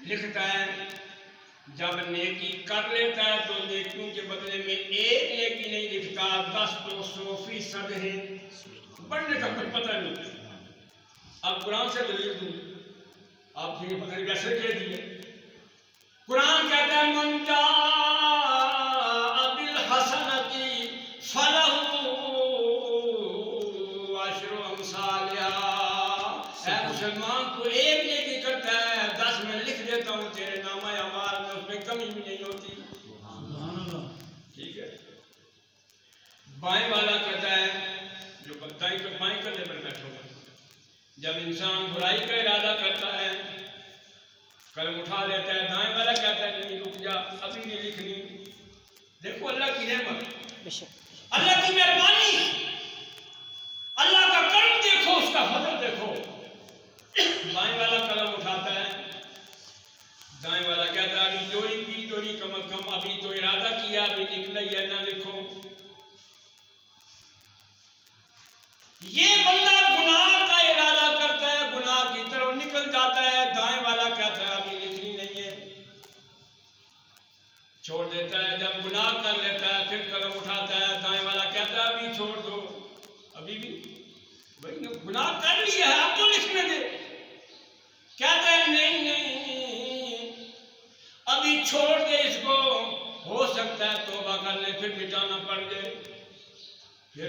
لکھتا ہے جب نیکی کر لیتا ہے تو نیکیوں کے بدلے میں ایک نیکی نہیں لکھتا، 10-200% ہے، بڑھنے کا کچھ پتہ نہیں۔ اب قرآن سے دلیل دوں، آپ سے پتہ نہیں کیسے کہہ دیے۔ قرآن کہتا ہے من جاء بالحسنۃ فلہ عشر امثالها۔ اے مسلمان، تو ایک نیکی کرتا ہے 10 میں لکھ دیتا ہوں تیرے نامہ اعمال میں، اس میں کمی بھی نہیں ہوتی۔ ٹھیک ہے۔ بائیں والا کہتا ہے، جو دائیں تو بائیں کرنے پر بیٹھا ہوگا، جب انسان برائی کا ارادہ کرتا ہے قلم اٹھا لیتا ہے، دائیں والا کہتا ہے نہیں رک جا، ابھی نہیں لکھنی۔ دیکھو اللہ کی نعمت، اللہ کی مہربانی، اللہ کا کرم دیکھو، اس کا فضل دیکھو۔ بائیں والا قلم اٹھاتا ہے، دائیں والا کہتا ہے ابھی چوری کی، چوری کم از کم ابھی تو ارادہ کیا، ابھی نکلا یا نہ لکھو۔ یہ بندہ گناہ کا ارادہ کرتا ہے، گناہ کی طرف نکل جاتا ہے، دائیں والا کہتا ہے ابھی لکھنی نہیں ہے، چھوڑ دیتا ہے۔ جب گناہ کر لیتا ہے پھر قلم اٹھاتا ہے، دائیں والا کہتا ہے ابھی چھوڑ دو، ابھی بھی بھائی گناہ کر لیا ہے اب تو لکھنے دے، کہتا ہے نہیں نہیں ابھی چھوڑ دے اس کو، ہو سکتا ہے توبہ کر لے پھر مٹانا پڑ جائے۔ پھر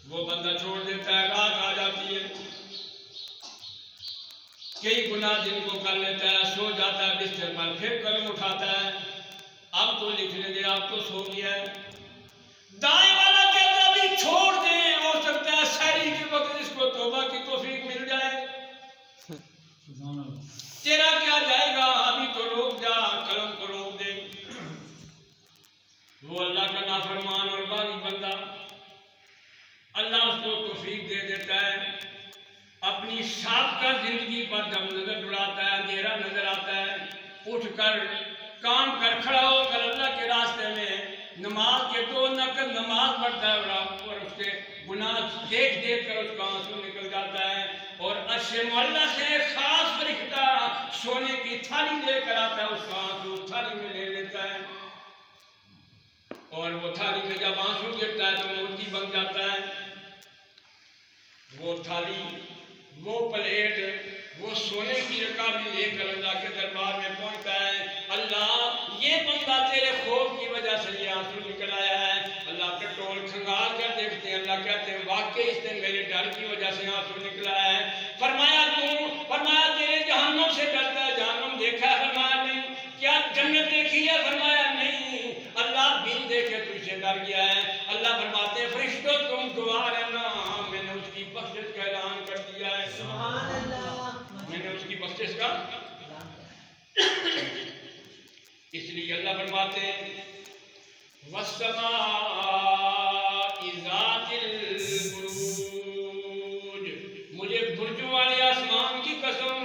وہ بندہ چھوڑ دیتا ہے، رات آ جاتی ہے، کئی گناہ جن کو کر لیتا ہے، سو جاتا ہے بستر پر، پھر قلم اٹھاتا ہے اب تو لکھنے دے، اب تو سو گیا ہے۔ دائیں والا کہتا ہے ابھی چھوڑ دے، ہو سکتا ہے سحری کے وقت اس کو توبہ کی توفیق مل جائے۔ تیرا کیا جائے گا، ابھی تو روک جا، قلم کو روک دے۔ وہ اللہ کا نافرمان اور باغی بندہ، اللہ اس کو توفیق دے دیتا ہے، اپنی سابقہ زندگی پر جب نظر دوڑاتا ہے، اندھیرا نظر آتا ہے، اٹھ کر کام کر کھڑا ہو کر اللہ کے راستے میں نماز کے 2 نفل نماز پڑھتا ہے، اور اس کے گناہ دیکھ دیکھ کر اس کا آنسو نکل جاتا ہے، اور عرش معلیٰ سے ایک خاص فرشتہ سونے کی تھالی لے کر آتا ہے، اس کا آنسو تھالی میں لے لیتا ہے، اور وہ تھالی میں جب آنسو گرتا ہے تو مورتی بن جاتا ہے۔ وہ تھالی، وہ پلیٹ، وہ سونے کی رکابی لے کر اللہ کے دربار میں پہنچتا ہے۔ اللہ یہ بندہ تیرے خوف کی وجہ سے یہ آنسو نکل آیا ہے۔ اللہ کے ٹول کھنگال کر دیکھتے ہیں، اللہ کہتے ہیں واقعی اس نے میرے ڈر کی وجہ سے آنسو نکلا ہے۔ فرمایا تیرے جہنم سے ڈرتا ہے، جہنم دیکھا ہے؟ فرمایا نہیں۔ کیا جنت دیکھی ہے؟ فرمایا نہیں۔ اللہ بن دیکھے تجھ سے ڈر گیا ہے۔ اللہ فرماتے ہیں فرشتوں تم گواہ رہنا، میں نے اس کی بخشش کا اعلان کر دیا ہے۔ سبحان اللہ، میں نے اس کی بخشش کا، اس لیے اللہ فرماتے ہیں وَالسَّمَاءِ ذَاتِ الْبُرُوجِ، مجھے برجوں والے آسمان کی قسم،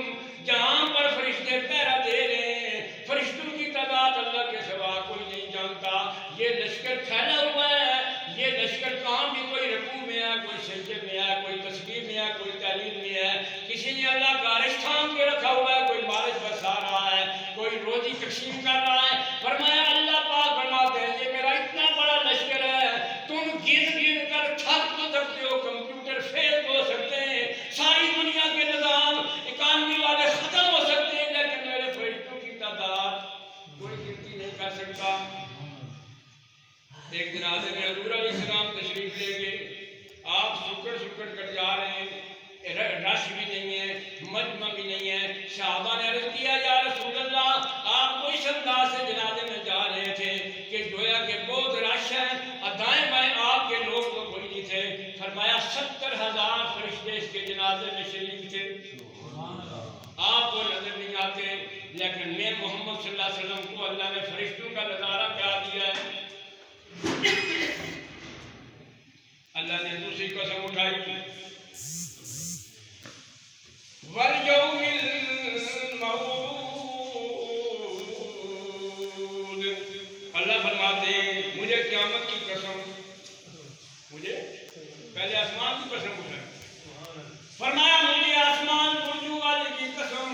جہاں پر فرشتے پہرا دے رہے ہیں، فرشتوں کی تعداد اللہ کے سوا کوئی نہیں جانتا۔ یہ لشکر پھیلا ہوا ہے، یہ لشکر کام بھی کوئی رکوع میں ہے، کوئی سجدے میں ہے، کوئی تسبیح میں ہے، کوئی تعلیم میں ہے، کسی نے اللہ کا عرش تھام کے رکھا ہوا ہے، کوئی بارش برسا رہا ہے، کوئی روزی تقسیم کر رہا ہے۔ فرمایا اللہ پاک فرماتے ہیں یہ میرا اتنا بڑا لشکر ہے، تم گن گن کر تھک تو سکتے ہو، کمپیوٹر فیل ہو سکتے ہیں، ساری دنیا کے نظام اکانومی والے ختم ہو سکتے ہیں، لیکن میرے فرشتوں کی تعداد کوئی گنتی نہیں کر سکتا۔ ایک جنازے میں حضور علیہ السلام تشریف لے گئے، آپ سکڑ کر جا رہے ہیں، رش بھی نہیں ہے، مجمع بھی نہیں ہے۔ صحابہ نے عرض کیا یا رسول اللہ، آپ کو اس انداز سے جنازے میں جا رہے تھے کہ گویا کہ بہت رش ہے، اور دائیں بائیں آپ کے لوگ تو کوئی نہیں تھے۔ فرمایا 70,000 فرشتے اس کے جنازے میں شریک تھے، آپ کو نظر نہیں آتے، لیکن میں محمد صلی اللہ علیہ وسلم کو اللہ نے فرشتوں کا نظارہ کیا دیا ہے۔ اللہ نے دوسری قسم اٹھائی وَالْيَوْمِ الْمَوْعُودِ، اللہ فرماتے ہیں مجھے قیامت کی قسم، مجھے پہلے آسمان کی قسم اٹھائی، فرمایا مجھے آسمان برجوں والے کی قسم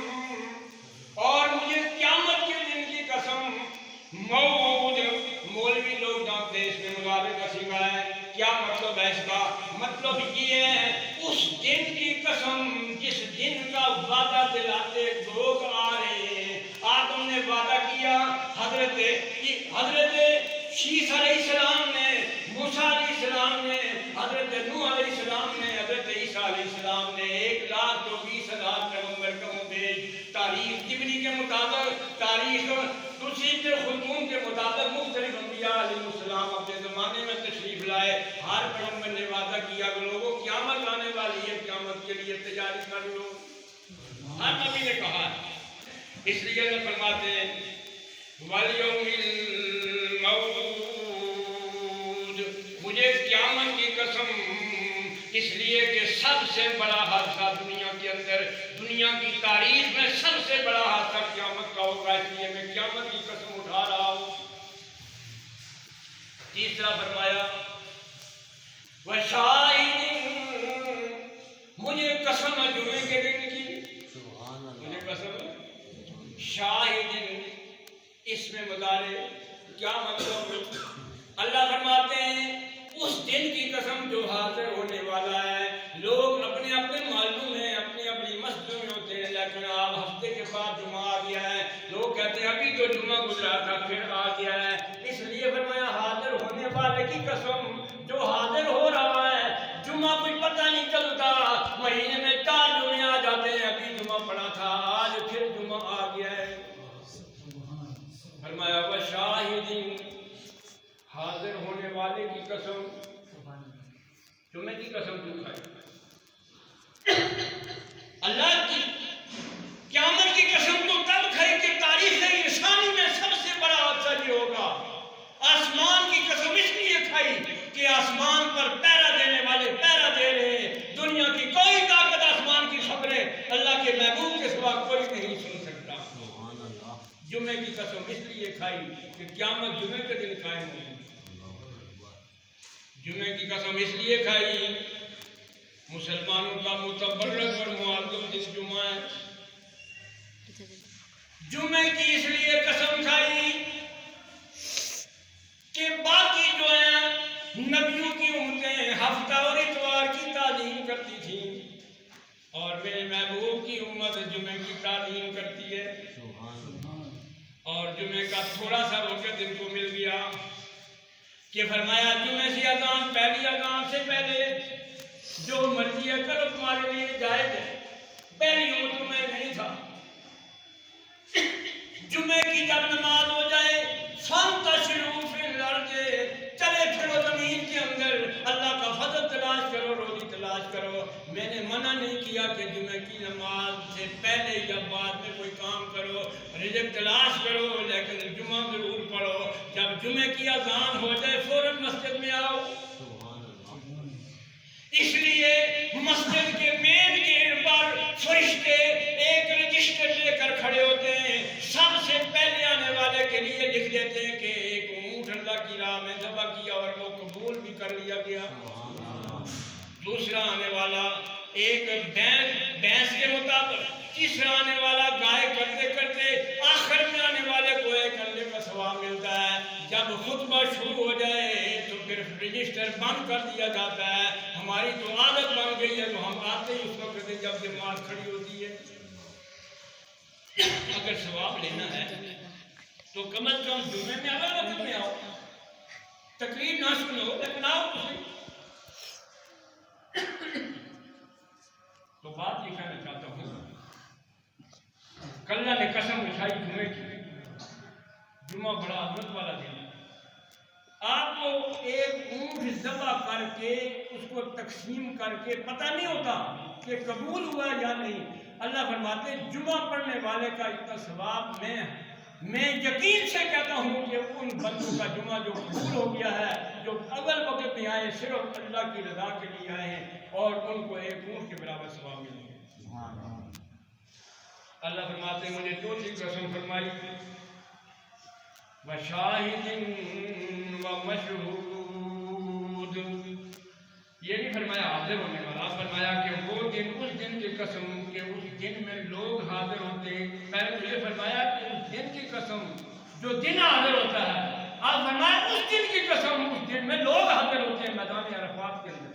مطلب ہے اس کا مطلب یہ ہے اس دن کی قسم جس دن کا وعدہ دلاتے لوگ آ رہے ہیں. آدم نے وعدہ کیا، حضرت شیس علیہ السلام نے، موسیٰ علیہ السلام نے، حضرت نوح علیہ السلام نے، حضرت عیسیٰ علیہ السلام نے 1,20,000 پیغمبر کم بیش. تاریخ جبری کے مطابق، تاریخ دوسری کے خطون کے مطابق مختلف انبیاء علیہ السلام اپنے زمانے میں تشریف لائے. ہر پیغمبر نے وعدہ کیا کہ لوگوں قیامت آنے والی ہے، قیامت کے لیے تیاری کر لو. ہر نبی نے کہا ہے. اس لیے وہ فرماتے ہیں وَالْيَوْمِ الْمَوْعُودِ، مجھے قیامت کی قسم، اس لیے کہ سب سے بڑا حادثہ دنیا کے اندر، دنیا کی تاریخ میں سب سے بڑا حادثہ قیامت کا ہوگا، اس لیے میں قیامت کی قسم اٹھا رہا ہوں. تیسرا فرمایا وَشَاهِدٍ، مجھے قسم ہے جمعے کے دن کی، مجھے قسم ہے. شاہد اس میں مضارع، کیا مطلب؟ اللہ فرماتے ہیں اس دن کی قسم جو حاضر ہونے والا ہے. لوگ اپنے اپنے محلوں میں، اپنی اپنی مسجدوں میں ہوتے ہیں، لیکن آپ ہفتے کے بعد جمعہ آ گیا ہے، لوگ کہتے ہیں ابھی تو جمعہ گزرا تھا پھر آ گیا ہے. اس لیے فرمایا حاضر ہونے والے کی قسم جو حاضر ہو رہا ہے. جمعہ کوئی پتہ نہیں چلتا، مہینے میں 4 جمعے آ جاتے ہیں، ابھی جمعہ پڑا تھا، آج پھر جمعہ آ گیا ہے. فرمایا وَشَاهِدٍ، حاضر ہونے والے کی قسم. جمعے کی قسم کیوں کھائی؟ اللہ کی قیامت کی قسم تو تب کھائی کہ تاریخ انسانی میں سب سے بڑا حادثہ یہ ہوگا. آسمان کی قسم اس لیے کھائی کہ آسمان پر پہرا دینے والے پہرا دے رہے ہیں. دنیا کی کوئی طاقت آسمان کی خبریں اللہ کے محبوب کے سوا کوئی نہیں سن سکتا. جمعے کی قسم اس لیے کھائی کہ قیامت جمعے کے دن قائم ہوگی. جمعے کی قسم اس لیے کھائی مسلمانوں کا متبرک اور معظم دن جمعہ ہے. جمعے کی اس لیے قسم کھائی کہ باقی جو ہیں نبیوں کی امتیں ہفتہ اور اتوار کی تعظیم کرتی تھیں اور میرے محبوب کی امت جمعے کی تعظیم کرتی ہے. اور جمعے کا تھوڑا سا وقت ان کو مل گیا کہ فرمایا جمعے سے اذان، پہلی اذان سے پہلے جو مرضی ہے کرو، تمہارے لیے جائز ہے. پہلی امتوں میں نہیں تھا. جمعے کی جب نماز ہو جائے فانتشروا فی الارض، چلے پھرو زمین کے اندر، اللہ کا فضل تلاش کرو، روزی تلاش کرو. میں نے منع نہیں کیا کہ جمعے کی نماز سے پہلے یا بعد میں کوئی کام کرو، رزق تلاش کرو، لیکن جمعہ ضرور پڑھو. جب جمعے کی اذان ہو جائے فوراً مسجد میں آؤ. اس لیے مسجد کے مین گیٹ پر فرشتے ایک رجسٹر لے کر کھڑے ہوتے ہیں. سب سے پہلے آنے والے کے لیے لکھ دیتے ہیں کہ ایک اونٹ اللہ کی راہ میں ذبح کیا اور وہ قبول بھی کر لیا گیا. دوسرا آنے والا ایک بھینس کے مطابق، تیسرا آنے والا گائے کرتے کرتے، آخر میں آنے والے کو ایک انڈے کا ثواب ملتا ہے. جب خطبہ شروع ہو جائے تو پھر رجسٹر بند کر دیا جاتا ہے. ہماری تو عادت بن گئی ہے تو ہم آتے ہی اس وقت جب جماعت کھڑی ہوتی ہے. اگر ثواب لینا ہے تو کم از کم جمعے میں اگر وقت میں آؤ، تقریر نہ سنو لیکن آؤ تو صحیح. تو بات یہ کہنا چاہتا ہوں، اللہ نے قسم اٹھائی جمعے کی. جمعہ بڑا عظمت والا دن ہے. آپ کو ایک اونٹ ذبح کر کے اس کو تقسیم کر کے پتہ نہیں ہوتا کہ قبول ہوا یا نہیں. اللہ فرماتے ہیں جمعہ پڑھنے والے کا اتنا ثواب میں یقین سے کہتا ہوں کہ ان بندوں کا جمعہ جو قبول ہو گیا ہے، جو اول وقت میں آئے صرف اللہ کی رضا کے لیے آئے ہیں، اور ان کو ایک اونٹ کے برابر ثواب مل گیا. اللہ فرماتے ہیں مجھے دو چیز قسم فرمائی، وَشَاهِدٍ وَمَشْهُودٍ. یہ نہیں فرمایا حاضر ہونے والا، فرمایا کہ وہ دن، اس دن کی قسم کہ اس دن میں لوگ حاضر ہوتے. پہلے تو یہ فرمایا کہ اس دن کی قسم جو دن حاضر ہوتا ہے. آپ فرمائیں اس دن کی قسم، اس دن میں لوگ حاضر ہوتے ہیں میدان عرفات کے اندر،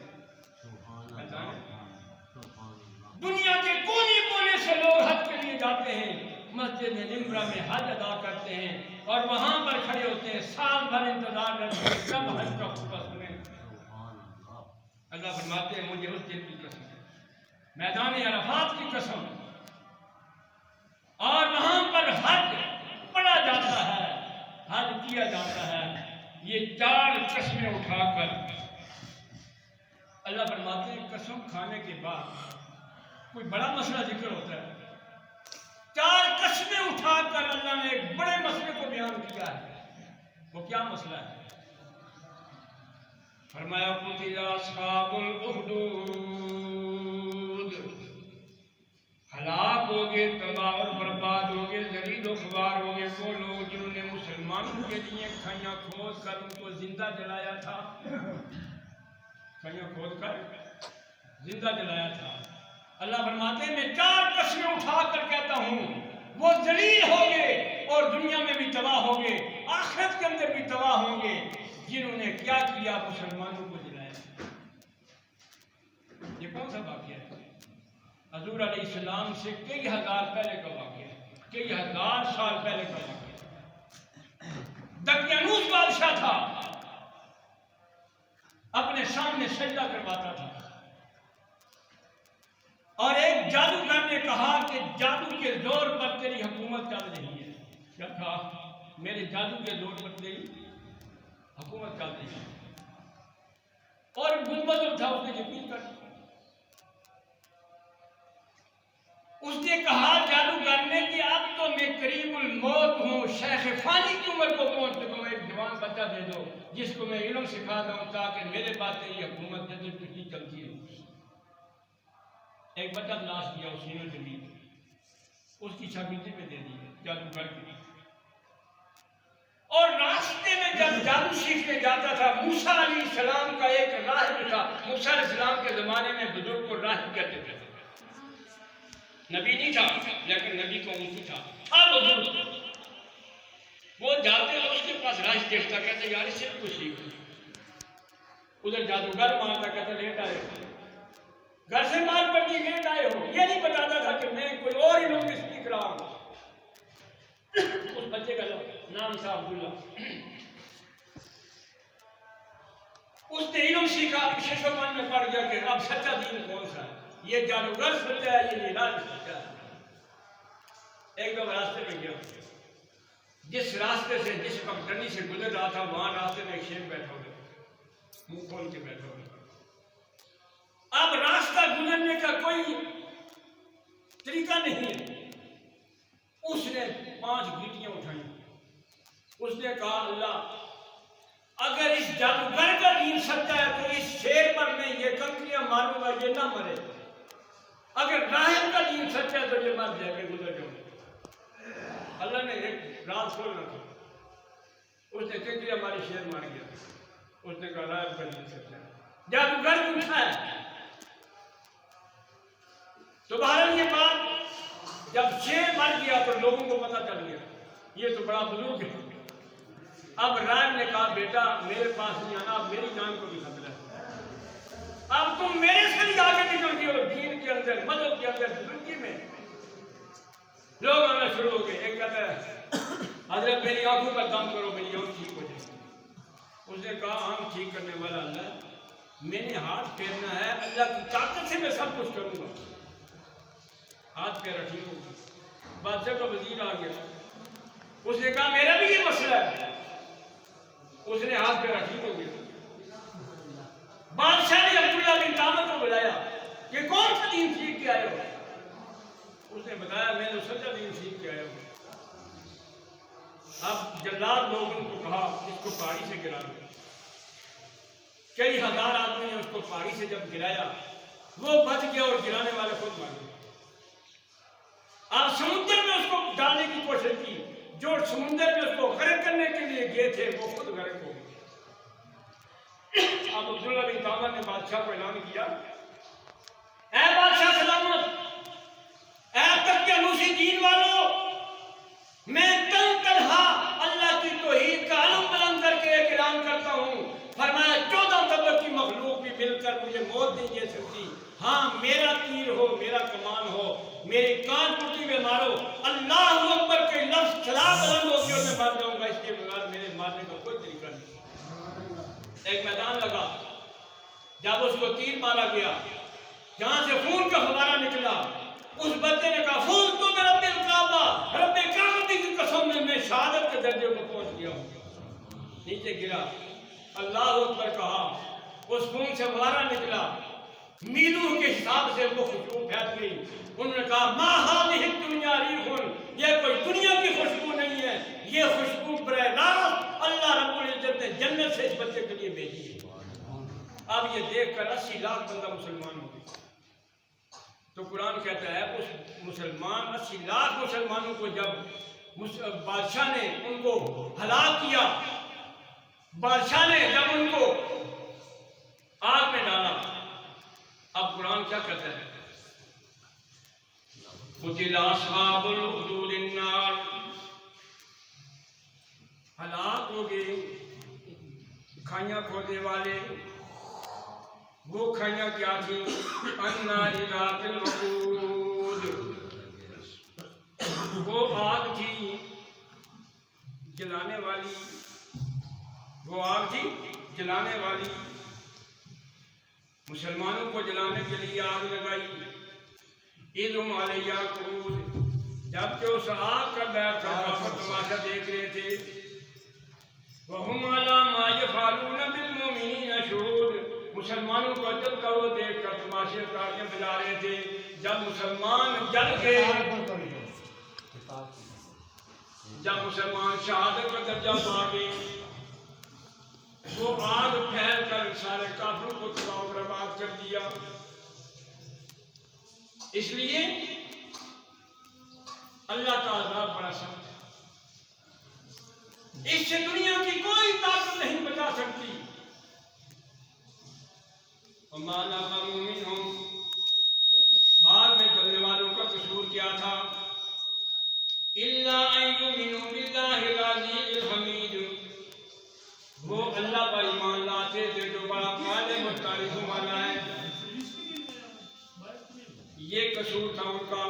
دنیا کے کونے کونے سے لوگ حج کے لیے جاتے ہیں، مسجد نمرہ میں حج ادا کرتے ہیں اور وہاں پر کھڑے ہوتے ہیں، سال بھر انتظار کرتے ہیں کب حج کا خطبہ سنیں۔ اللہ فرماتے ہیں مجھے اس دن کی قسم، میدان عرفات کی قسم، اور وہاں پر حج پڑھا جاتا ہے، حج کیا جاتا ہے، یہ 4 قسمیں اٹھا کر اللہ فرماتے ہیں قسم کھانے کے بعد کوئی بڑا مسئلہ ذکر ہوتا ہے، 4 قسمیں اٹھا کر اللہ نے ایک بڑے مسئلے کو بیان کیا ہے۔ وہ کیا مسئلہ ہے؟ فرمایا قتل اصحاب الاخدود، ہلاک ہوگے، تباہ اور برباد ہوگے، ذلیل و خوار ہوگے وہ لوگ جنہوں نے مسلمانوں کے لیے کھائیاں کھود کر ان کو زندہ جلایا تھا، کھائیاں کھود کر زندہ جلایا تھا۔ اللہ فرماتے ہیں میں 4 قسمیں اٹھا کر کہتا ہوں وہ ذلیل ہوں گے اور دنیا میں بھی تباہ ہوں گے، آخرت کے اندر بھی تباہ ہوں گے، جنہوں نے کیا کیا؟ مسلمانوں کو جلایا۔ یہ کون سا واقعہ ہے؟ حضور علیہ السلام سے کئی ہزار پہلے کا واقعہ ہے، کئی ہزار سال پہلے کا واقعہ ہے۔ دقیانوس بادشاہ تھا، اپنے سامنے سجدہ کرواتا تھا، اور ایک جادوگر نے کہا کہ جادو کے زور پر تیری حکومت چل رہی ہے۔ کیا کہا؟ میرے جادو کے زور پر تیری حکومت چل رہی ہے، اور گنبد تھا اس نے یقین کر دیا۔ اس نے کہا جادوگر نے کہ اب تو میں قریب الموت ہوں، شیخ فانی کی عمر کو پہنچ چکا ہوں، ایک جوان بچہ دے دو جس کو میں علم سکھا دوں تاکہ میرے باتیں یہ حکومت جدید پچھلی چلتی ہے۔ ایک بچہ تلاش کیا اسی نے زمین، اس کی شاگردی پہ دے دی جادوگر کی، اور راستے میں جب جادو سیکھنے جاتا تھا موسیٰ علیہ السلام کا ایک راہب تھا، موسیٰ علیہ السلام کے زمانے میں بزرگ کو راہب کہتے تھے، نبی نہیں تھا لیکن نبی کو اونچی تھا، بزرگ وہ جاتے اور اس کے پاس راہ دیکھتا، کہتے یار اس سے کچھ سیکھ، ادھر جادوگر مارتا، کہتے لیٹ آئے گھر سے مار پڑتی لیٹ آئے ہو، یہ نہیں بتاتا تھا کہ میں کوئی اور علم میں سیکھ رہا ہوں۔ اس بچے کا نام تھا عبداللہ، اس نے علم سیکھا، ششوپان میں پڑھ گیا کہ اب سچا دین کون سا ہے، یہ جادوگر سچا ہے، یہ علاج سچا ہے۔ ایک دو راستے میں گیا، جس راستے سے جس پگڈنڈی سے گزر رہا تھا وہاں راستے میں ایک شیر بیٹھا ہوا، منہ کھول کے بیٹھا ہوا۔ اب راستہ گزرنے کا کوئی طریقہ نہیں ہے، اس نے 5 گھیٹیاں اٹھائیں، اس نے کہا اللہ اگر اس جادوگر کا دین سچا ہے تو اس شیر پر میں یہ کنکریاں ماروں گا، یہ نہ مرے، اگر راہب کا دین سچا ہے تو یہ مر جائے کہ گزر جاؤں۔ اللہ نے ایک راز کھولنا تھا، اس نے کنکریاں ماری، شیر مار گیا، اس نے کہا راہب کا دین سچا ہے، جادوگر جھوٹا ہے۔ تو بہرحال یہ بات جب شیر مر گیا تو لوگوں کو پتہ چل گیا یہ تو بڑا بزرگ ہے۔ اب راہب نے کہا بیٹا میرے پاس نہیں آنا، اب میری جان کو بھی خطرہ ہے، اب تم میرے سے بھی آگے نکل گئے ہو، دین کے اندر مذہب کے اندر بزرگی میں لوگ آنا شروع ہو گئے۔ ایک کہتا ہے حضرت میری آنکھوں پر کام کرو، میری آنکھ ٹھیک ہو جائے۔ اس نے کہا آنکھ ٹھیک کرنے والا اللہ، میں نے ہاتھ پھیرنا ہے، اللہ کی طاقت سے میں سب کچھ کروں گا۔ ہاتھ پھیرا ٹھیک ہو گیا، بادشاہ کا وزیر آ گیا، اس نے کہا میرا بھی یہ مسئلہ ہے، اس نے ہاتھ پھیرا ٹھیک ہو گیا۔ بادشاہ نے عبداللہ بن تامر کو بلایا کہ کون سا دین سیکھ کے آئے ہو؟ اس نے بتایا میں نے سچا دین سیکھ کے آیا ہوں۔ اب جلاد لوگوں کو کہا اس کو پہاڑی سے گرا دو، کئی ہزار آدمی نے اس کو پہاڑی سے جب گرایا وہ بچ گیا اور گرانے والے خود مار گئے۔ آپ سمندر میں اس کو ڈالنے کی کوشش کی، جو سمندر میں اس کو غرق کرنے کے لیے گئے تھے وہ خود غرق ہو گئے۔ اب عبداللہ بن تامر نے بادشاہ کو اعلان کیا اے بادشاہ سلامت، اے دقیانوسی دین والو، میں تنہا اللہ کی توحید کا علم بلند خود نہیں دے سکتی. ہاں میرا تیر ہو، میرا کمان ہو، میری کان پٹی میں مارو، اللہ اکبر کے لفظ چلا بلند ہو کے میں مار جاؤں گا، اس کے بغیر میرے مارنے کا کوئی طریقہ نہیں. ایک میدان لگا، جب اس کو تیر مارا گیا، جہاں سے خون کا فوارہ نکلا، اس بچے نے کہا فوز تو میں رب الکعبہ، رب کعبہ کی قسم میں شہادت کے درجے کو پہنچ گیا ہوں. نیچے گرا، اللہ اکبر کہا، اس خون سے فوارہ نکلا، میلوں کے حساب سے وہ خوشبو پھیل گئی. انہوں نے کہا ما هذه الدنيا ريح، یہ کوئی دنیا کی خوشبو نہیں ہے، یہ خوشبو براہ راست اللہ رب العزت نے جنت سے اس بچے کے لیے بھیجی ہے. اب یہ دیکھ کر 80 لاکھ بندہ مسلمان ہو گئے. تو قرآن کہتا ہے اس مسلمان 80 لاکھ مسلمانوں کو جب بادشاہ نے ان کو ہلاک کیا، بادشاہ نے جب ان کو آگ میں ڈالا، اب قرآن کیا کہتا ہے؟ قتل اصحاب الحدود النار، ہلاک ہو گئے کھائیاں کھودنے والے. وہ کھائیاں کیا تھیں؟ النار ذات الوقود، وہ آگ تھی جلانے والی، وہ آگ تھی جلانے والی. مسلمانوں کو جلانے کے لیے آگ لگائی. اِذْهُمْ عَلَيْهَا قُعُودٌ، جبکہ اس آگ کا بیٹھ کر کافر تماشا دیکھ رہے تھے. وَهُمْ عَلَى مَا يَفْعَلُونَ بِالْمُؤْمِنِينَ شُهُودٌ، مسلمانوں کو جل کر وہ دیکھ کر تماشے تالیاں بجا رہے تھے. جب مسلمان جل گئے، جب مسلمان شہادت کا درجہ پا گئے، وہ آگ پھیل کر سارے کافروں کو تباہ و برباد کر دیا. اس لیے اللہ کا عذاب بڑا سخت ہے، اس سے دنیا کی کوئی طاقت نہیں بچا سکتی. وَمَا نَقَمُوا مِنْهُمْ، آگ میں جلنے والوں کا قصور کیا تھا؟ إِلَّا أَن يُؤْمِنُوا بِاللَّهِ الْعَزِيزِ الْحَمِيدِ، وہ اللہ پر ایمان لاتے تھے جو بڑا غالب و تعریف والا ہے. یہ قصور تھا ان کا،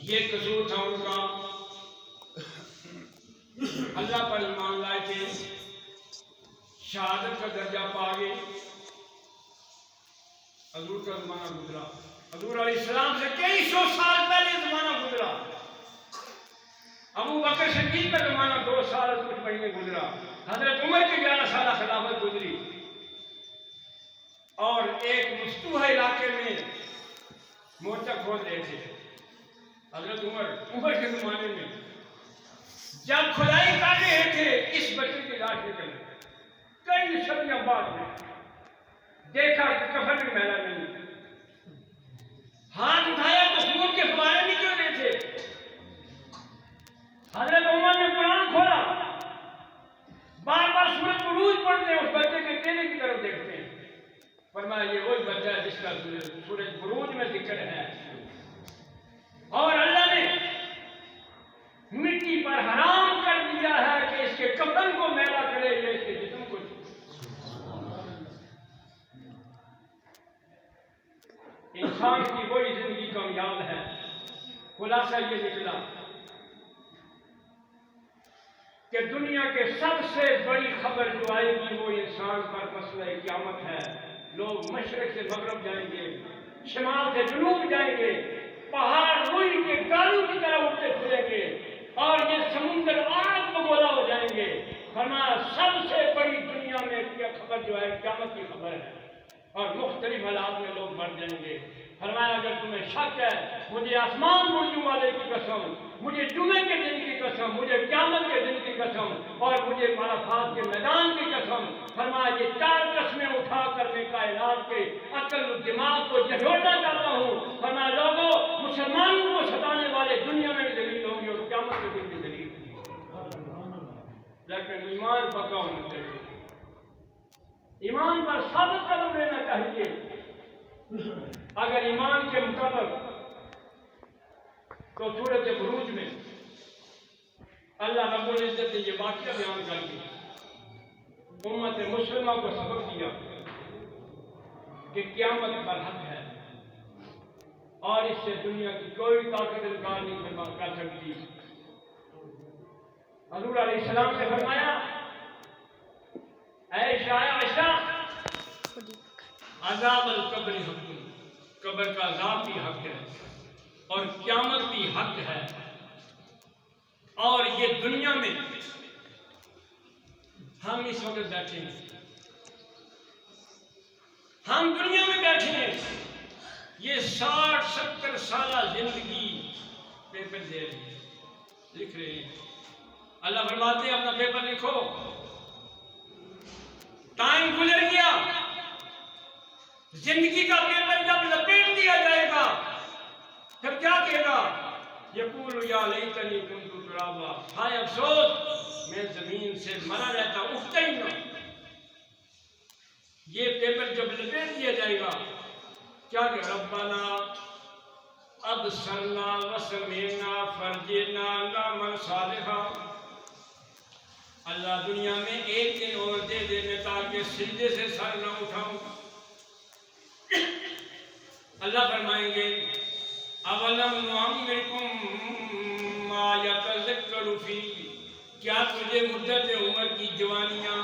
یہ قصور تھا ان کا. اللہ پر ایمان لائے تھے، شہادت کا درجہ پا گئے. حضور کا زمانہ گزرا، حضور علیہ السلام سے کئی سو سال پہلے زمانہ گزرا. ابو بکر صدیق کا زمانہ 2 سال اور کچھ مہینے گزرا. حضرت عمر کی 11 سالہ خلافت گزری، اور ایک مفتوح علاقے میں مورچہ کھول رہے تھے. حضرت عمر کے زمانے میں جب کھدائی کر رہے تھے، اس بچے کی لاش نکل گئی. کئی صدیوں بعد میں دیکھا کہ کفن میں میلا نہیں. ہاتھ اٹھایا تو خون کے فوارے نکل رہے تھے. حضرت عمر نے قرآن کھولا، بار بار سورۃ بروج پڑھتے ہیں، اس بچے کے چہرے کی طرف دیکھتے ہیں. فرمایا یہ وہی بچہ ہے جس کا سورۃ بروج میں ذکر ہے. اور اللہ نے مٹی پر حرام کر دیا ہے کہ اس کے کفن کو میلا کرے یا اس کے جسم کو. انسان کی وہی زندگی کامیاب ہے. خلاصہ یہ نکلا کہ دنیا کے سب سے بڑی خبر جو آئے گی وہ انسان پر مسئلہ قیامت ہے. لوگ مشرق سے مغرب جائیں گے، شمال سے جنوب جائیں گے، پہاڑ روئی کے گالوں کی طرح اٹھتے پھریں گے، اور یہ سمندر آگ بگولا ہو جائیں گے. فرمایا سب سے بڑی دنیا میں خبر جو ہے قیامت کی خبر ہے، اور مختلف حالات میں لوگ مر جائیں گے. فرمایا اگر تمہیں شک ہے، مجھے آسمان بلندیوں والے کی قسم، مجھے جمعے کے دن کی قسم، مجھے قیامت کے دن کی قسم، اور مجھے عرفات کے میدان کی قسم. فرمایا یہ 4 قسمیں اٹھا کر میں کائنات کے عقل و دماغ کو جھنجھوڑنا چاہتا ہوں. فرمایا لوگوں، مسلمانوں کو ستانے والے دنیا میں بھی ذلیل ہوں گے اور قیامت کے دن بھی ذلیل ہوں گے، لیکن ایمان پکا ہونا چاہیے. ایمان پر ثابت قدم لینا چاہیے. اگر ایمان کے مطابق تو سورۃ بروج میں اللہ رب العزت نے یہ واقعہ بیان کر دیا. امت مسلمہ کو سبق دیا کہ قیامت پر حق ہے اور اس سے دنیا کی کوئی طاقت انکار نہیں کر سکتی. حضور علیہ السلام نے فرمایا اے عائشہ عذاب القبر حق، قبر کا عذاب بھی حق ہے اور قیامت بھی حق ہے. اور یہ دنیا میں ہم اس وقت بیٹھے ہیں، ہم دنیا میں بیٹھے ہیں، یہ 60-70 سالہ زندگی پیپر دے رہے ہیں، لکھ رہے ہیں. اللہ فرماتے ہیں اپنا پیپر لکھو. ٹائم گزر گیا، زندگی کا پیپر جب لپیٹ دیا جائے گا پھر کیا کہے گا؟ یقول یا لیتنی کنت ترابا، ہائے افسوس میں زمین سے مرا رہتا اٹھتا ہی نہ. یہ پیپر جب لپیٹ دیا جائے گا کیا کہ ربنا ابصرنا وسمعنا فرجعنا نعمل صالحا. اللہ دنیا میں ایک دن اور دے دے میں تاکہ سجدے سے سر نہ اٹھاؤں. اللہ فرمائیں گے اولم نعمرکم ما یتذکر فی، کیا تجھے مدت عمر کی جوانیاں،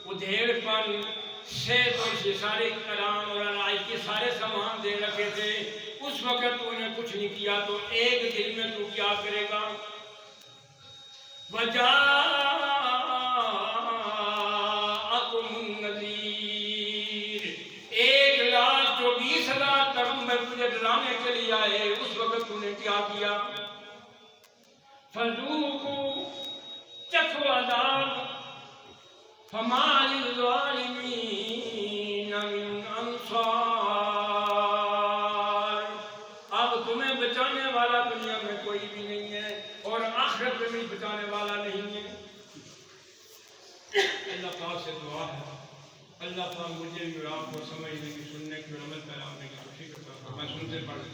ادھیڑ پن، صحت اور سارے کرام اور اناج کے سارے سامان دے رکھے تھے، اس وقت تو نے کچھ نہیں کیا تو ایک دن میں تو کیا کرے گا؟ وجاءکم النذیر، 1,24,000 پیغمبر تجھے ڈرانے کے لیے آئے، اس وقت تو نے کیا کیا؟ فذوقوا، چکھو عذاب، فما للظالمین من انصار. اب تمہیں بچانے والا دنیا میں کوئی بھی نہیں ہے اور آخرت میں بھی بچانے والا نہیں ہے. اللہ پاک سے دعا ہے اللہ پاک مجھے بھی آپ کو سمجھنے کی، سننے کی اور عمل پیرانے کی توفیق عطا فرمائے. سنتے پڑھیں.